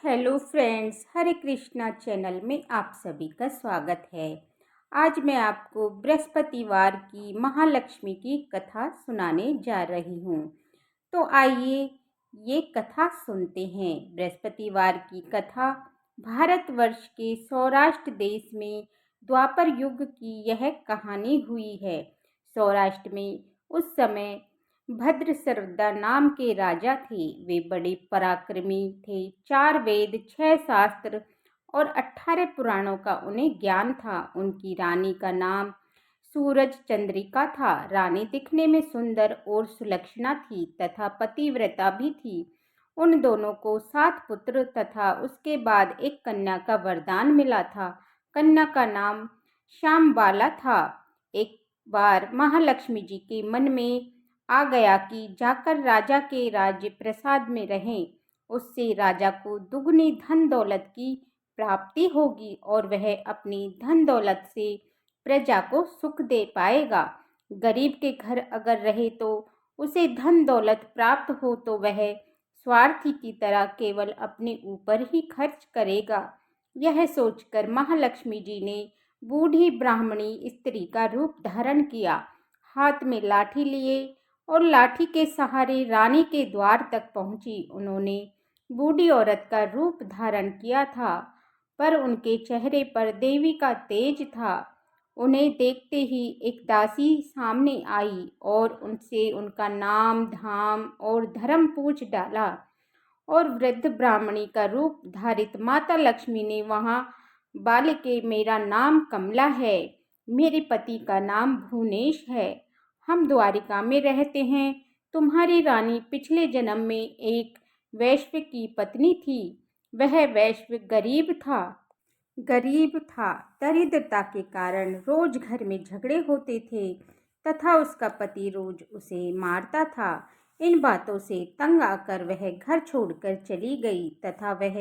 Hello friends, हरे Krishna channel में आप सभी का स्वागत है। आज मैं आपको बृहस्पतिवार की महालक्ष्मी की कथा सुनाने जा रही हूँ। तो आइए ये कथा सुनते हैं। बृहस्पतिवार की कथा भारतवर्ष के सौराष्ट्र देश में द्वापर युग की यह कहानी हुई है। सौराष्ट्र में उस समय भद्रसरदा नाम के राजा थे। वे बड़े पराक्रमी थे। 4 वेद, 6 शास्त्र और 18 पुराणों का उन्हें ज्ञान था। उनकी रानी का नाम सूरज चंद्रिका था। रानी दिखने में सुंदर और सुलक्षणा थी तथा पतिव्रता भी थी। उन दोनों को 7 पुत्र तथा उसके बाद एक कन्या का वरदान मिला था। कन्या का नाम श्यामबाला था। एक बार महालक्ष्मी जी के मन में आ गया कि जाकर राजा के राज्य प्रसाद में रहें। उससे राजा को दुगनी धन दौलत की प्राप्ति होगी और वह अपनी धन दौलत से प्रजा को सुख दे पाएगा। गरीब के घर अगर रहे तो उसे धन दौलत प्राप्त हो तो वह स्वार्थी की तरह केवल अपने ऊपर ही खर्च करेगा। यह सोचकर महालक्ष्मी जी ने बूढ़ी ब्राह्मणी स्त्री का रूप धारण किया। हाथ में लाठी लिए और लाठी के सहारे रानी के द्वार तक पहुंची। उन्होंने बूढ़ी औरत का रूप धारण किया था, पर उनके चेहरे पर देवी का तेज था। उन्हें देखते ही एक दासी सामने आई और उनसे उनका नाम, धाम और धर्म पूछ डाला। और वृद्ध ब्राह्मणी का रूप धारित माता लक्ष्मी ने वहां बालिके, मेरा नाम कमला है, मेरे पति का नाम भुवनेश है, हम द्वारिका में रहते हैं। तुम्हारी रानी पिछले जन्म में एक वैश्य की पत्नी थी। वह वैश्य गरीब था। दरिद्रता के कारण रोज घर में झगड़े होते थे तथा उसका पति रोज उसे मारता था। इन बातों से तंग आकर वह घर छोड़कर चली गई तथा वह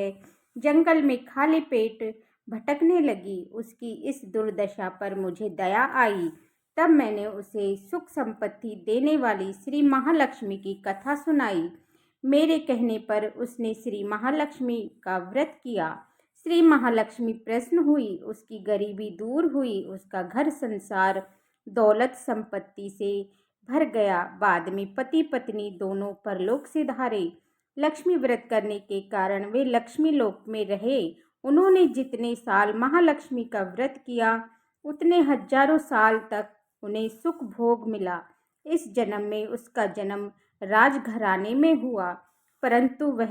जंगल में खाली पेट भटकने लगी। उसकी इस दुर्दशा पर मुझे दया आई। तब मैंने उसे सुख संपत्ति देने वाली श्री महालक्ष्मी की कथा सुनाई। मेरे कहने पर उसने श्री महालक्ष्मी का व्रत किया। श्री महालक्ष्मी प्रसन्न हुई, उसकी गरीबी दूर हुई, उसका घर संसार दौलत संपत्ति से भर गया। बाद में पति पत्नी दोनों परलोक से धारे। लक्ष्मी व्रत करने के कारण वे लक्ष्मी लोक में रहे। उन्होंने जितने साल महालक्ष्मी का व्रत किया उतने हजारों साल तक उन्हें सुख भोग मिला। इस जन्म में उसका जन्म राजघराने में हुआ, परंतु वह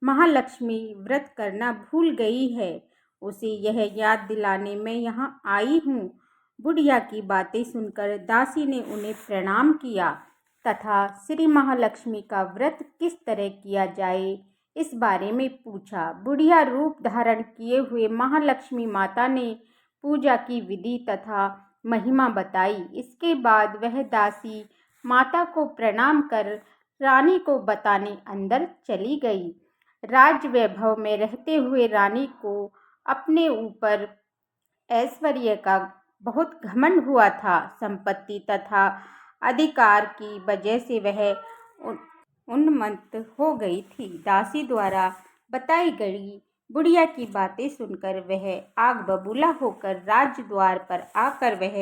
महालक्ष्मी व्रत करना भूल गई है। उसे यह याद दिलाने मैं यहाँ आई हूँ। बुढ़िया की बातें सुनकर दासी ने उन्हें प्रणाम किया तथा श्री महालक्ष्मी का व्रत किस तरह किया जाए इस बारे में पूछा। बुढ़िया रूप धारण किए हुए महालक्ष्मी माता ने पूजा की विधि तथा महिमा बताई। इसके बाद वह दासी माता को प्रणाम कर रानी को बताने अंदर चली गई। राज वैभव में रहते हुए रानी को अपने ऊपर ऐश्वर्य का बहुत घमंड हुआ था। संपत्ति तथा अधिकार की वजह से वह उन्मत्त हो गई थी। दासी द्वारा बताई गई बुढ़िया की बातें सुनकर वह आग बबूला होकर राजद्वार पर आकर वह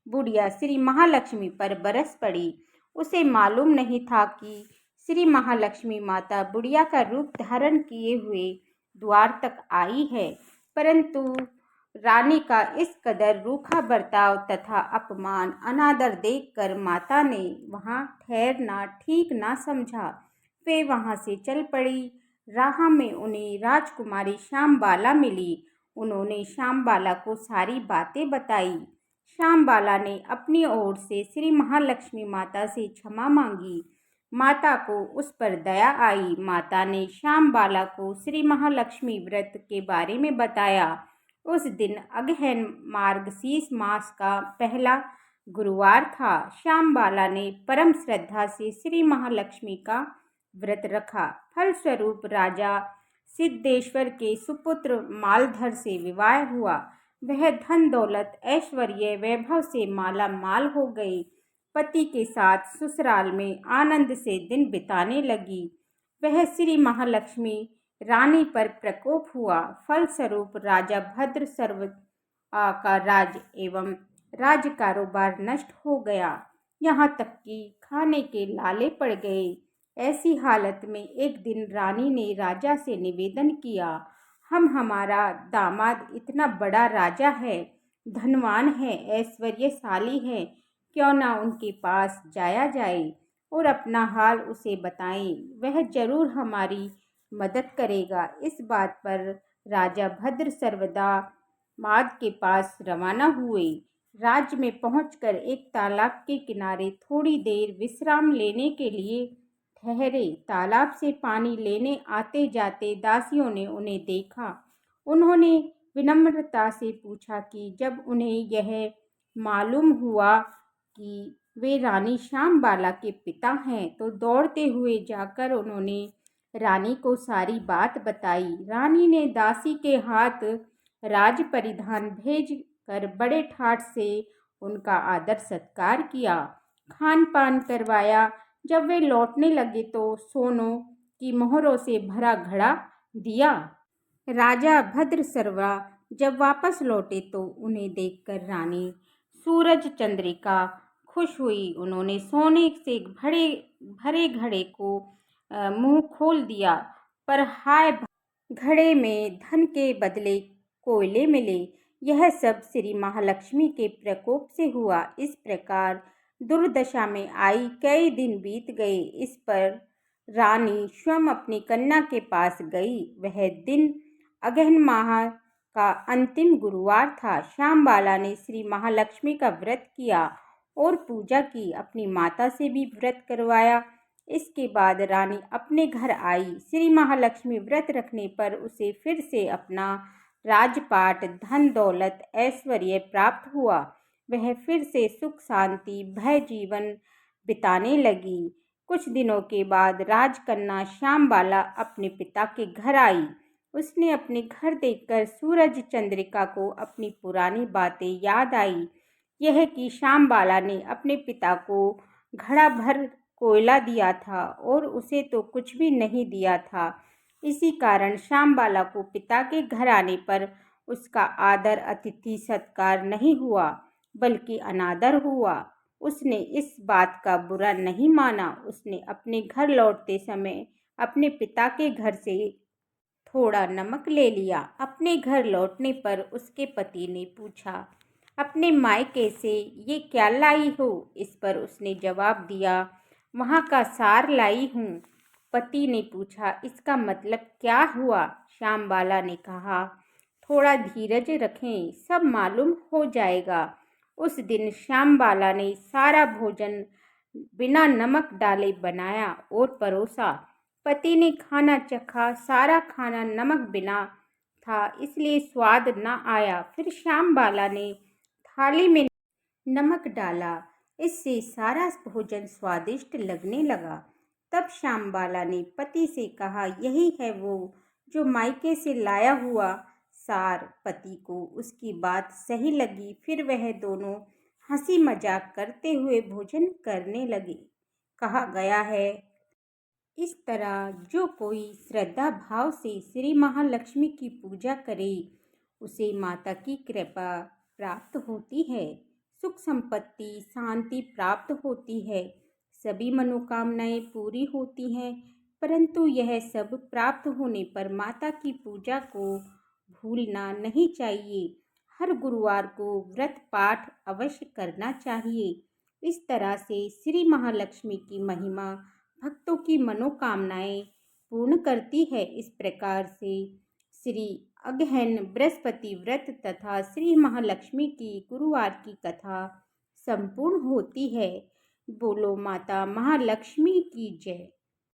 बुढ़िया श्री महालक्ष्मी पर बरस पड़ी। उसे मालूम नहीं था कि श्री महालक्ष्मी माता बुढ़िया का रूप धारण किए हुए द्वार तक आई है, परंतु रानी का इस कदर रूखा बर्ताव तथा अपमान अनादर देखकर माता ने वहां ठहरना ठीक ना समझा। वे वहां से चल पड़ी। राह में उन्हें राजकुमारी श्यामबाला मिली। उन्होंने श्यामबाला को सारी बातें बताई। श्यामबाला ने अपनी ओर से श्री महालक्ष्मी माता से क्षमा मांगी। माता को उस पर दया आई। माता ने श्यामबाला को श्री महालक्ष्मी व्रत के बारे में बताया। उस दिन अगहन मार्गशीर्ष मास का पहला गुरुवार था। श्यामबाला ने परम श्रद्धा से श्री महालक्ष्मी का व्रत रखा। फलस्वरूप राजा सिद्धेश्वर के सुपुत्र मालधर से विवाह हुआ। वह धन दौलत ऐश्वर्य वैभव से माला माल हो गई। पति के साथ ससुराल में आनंद से दिन बिताने लगी। वह श्री महालक्ष्मी रानी पर प्रकोप हुआ। फलस्वरूप राजा भद्र सर्वदा का राज एवं राज कारोबार नष्ट हो गया। यहाँ तक कि खाने के लाले पड़ गए। ऐसी हालत में एक दिन रानी ने राजा से निवेदन किया, हमारा दामाद इतना बड़ा राजा है, धनवान है, ऐश्वर्यशाली है, क्यों ना उनके पास जाया जाए और अपना हाल उसे बताएं। वह जरूर हमारी मदद करेगा। इस बात पर राजा भद्र सर्वदा माद के पास रवाना हुए। राज्य में पहुंचकर एक तालाब के किनारे थोड़ी देर विश्राम लेने के लिए ठहरे। तालाब से पानी लेने आते जाते दासियों ने उन्हें देखा। उन्होंने विनम्रता से पूछा कि जब उन्हें यह मालूम हुआ कि वे रानी श्यामबाला के पिता हैं, तो दौड़ते हुए जाकर उन्होंने रानी को सारी बात बताई। रानी ने दासी के हाथ राज परिधान भेज कर बड़े ठाट से उनका आदर सत्कार किया, खान पान करवाया। जब वे लौटने लगे तो सोनों की मोहरों से भरा घड़ा दिया। राजा भद्र सर्वा जब वापस लौटे तो उन्हें देखकर रानी सूरज चंद्रिका खुश हुई। उन्होंने सोने से भरे घड़े को मुंह खोल दिया, पर हाय घड़े में धन के बदले कोयले मिले। यह सब श्री महालक्ष्मी के प्रकोप से हुआ। इस प्रकार दुर्दशा में आई कई दिन बीत गए। इस पर रानी स्वयं अपनी कन्या के पास गई। वह दिन अगहन माह का अंतिम गुरुवार था। श्यामबाला ने श्री महालक्ष्मी का व्रत किया और पूजा की। अपनी माता से भी व्रत करवाया। इसके बाद रानी अपने घर आई। श्री महालक्ष्मी व्रत रखने पर उसे फिर से अपना राजपाट, धन दौलत, ऐश्वर्य प्राप्त हुआ। वह फिर से सुख शांति भय जीवन बिताने लगी। कुछ दिनों के बाद राजकन्या श्यामबाला अपने पिता के घर आई। उसने अपने घर देखकर सूरज चंद्रिका को अपनी पुरानी बातें याद आई। यह कि श्यामबाला ने अपने पिता को घड़ा भर कोयला दिया था और उसे तो कुछ भी नहीं दिया था। इसी कारण श्यामबाला को पिता के घर आने पर उसका आदर अतिथि सत्कार नहीं हुआ, बल्कि अनादर हुआ। उसने इस बात का बुरा नहीं माना। उसने अपने घर लौटते समय अपने पिता के घर से थोड़ा नमक ले लिया। अपने घर लौटने पर उसके पति ने पूछा, अपने मायके से ये क्या लाई हो? इस पर उसने जवाब दिया, वहाँ का सार लाई हूँ। पति ने पूछा, इसका मतलब क्या हुआ? श्यामबाला ने कहा, थोड़ा धीरज रखें, सब मालूम हो जाएगा। उस दिन श्यामबाला ने सारा भोजन बिना नमक डाले बनाया और परोसा। पति ने खाना चखा। सारा खाना नमक बिना था, इसलिए स्वाद न आया। फिर श्यामबाला ने थाली में नमक डाला। इससे सारा भोजन स्वादिष्ट लगने लगा। तब श्यामबाला ने पति से कहा, यही है वो जो मायके से लाया हुआ सार। पति को उसकी बात सही लगी। फिर वह दोनों हंसी मजाक करते हुए भोजन करने लगे। कहा गया है, इस तरह जो कोई श्रद्धा भाव से श्री महालक्ष्मी की पूजा करे, उसे माता की कृपा प्राप्त होती है, सुख संपत्ति शांति प्राप्त होती है, सभी मनोकामनाएं पूरी होती हैं। परंतु यह सब प्राप्त होने पर माता की पूजा को भूलना नहीं चाहिए। हर गुरुवार को व्रत पाठ अवश्य करना चाहिए। इस तरह से श्री महालक्ष्मी की महिमा भक्तों की मनोकामनाएं पूर्ण करती है। इस प्रकार से श्री अगहन बृहस्पति व्रत तथा श्री महालक्ष्मी की गुरुवार की कथा संपूर्ण होती है। बोलो माता महालक्ष्मी की जय।